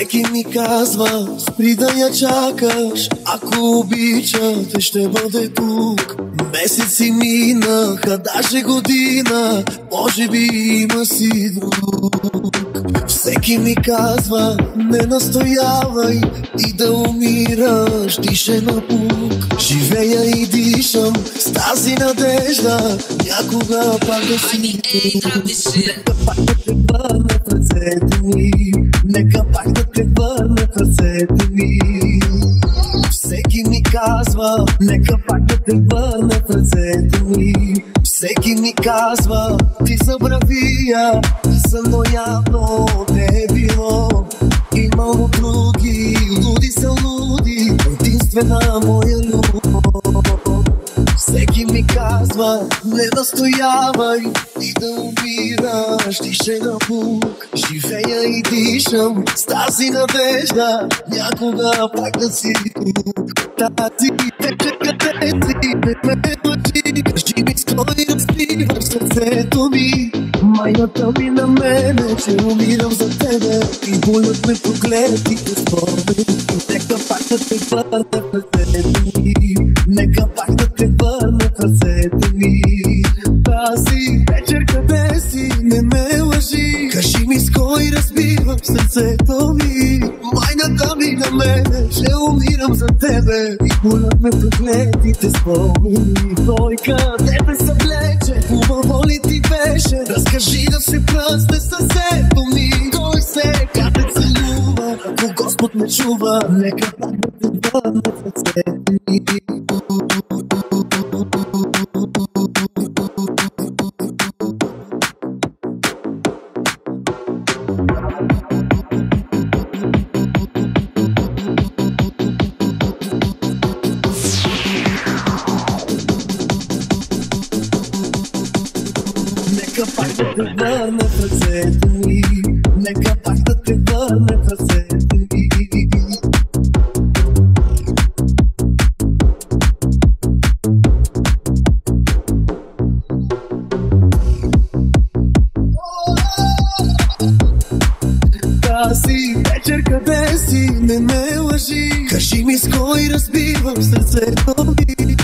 Всеки ми казва, спри да я чакаш, ако обича, те ще бъде тук. Месеци минаха, даже година, може би има си друг. Всеки ми казва, не настоявай и да умираш, дише на пук. Живея и дишам с тази надежда, някога пак да си тук. Нека пак да те върна в ръцете ми, нека пак да те върна в ръцете ми. Всеки ми казва, нека пак да те върна в ръцете ми. Всеки ми казва, ти забрави я, но явно не е било. Имало други, луди са луди, единствена моя любов. Всеки ми казва, не настоявай и да умираш, дише на пук. Живея и дишам с тази надежда, някога пак да си тук. Тази вечер къде си, не ме лъжи, кажи ми с кой разпиваш сърцето ми. Майната ми на мене, че умирам за тебе и болят ме погледите спомени. Нека пак да те върна в ръцете ми, нека пак да те върна в ръцете ми. Тази вечер къде си, не ме лъжи, кажи ми с кой разбивам сърцето ми. Майната ми на мене, че умирам за тебе и болят ме погледите спомени. Кой къде ме съвлече, хубаво ли ти беше, разкажи да се пръсне сърцето ми. Кой се къде целува, ако Господ ме чува, нека пак да те върна в ръцете ми. Нека пак да те върна в ръцете ми, нека пак да те върна в ръцете ми. Тази вечер къде си, не ме лъжи, кажи ми с кой разбивам сърцето ми.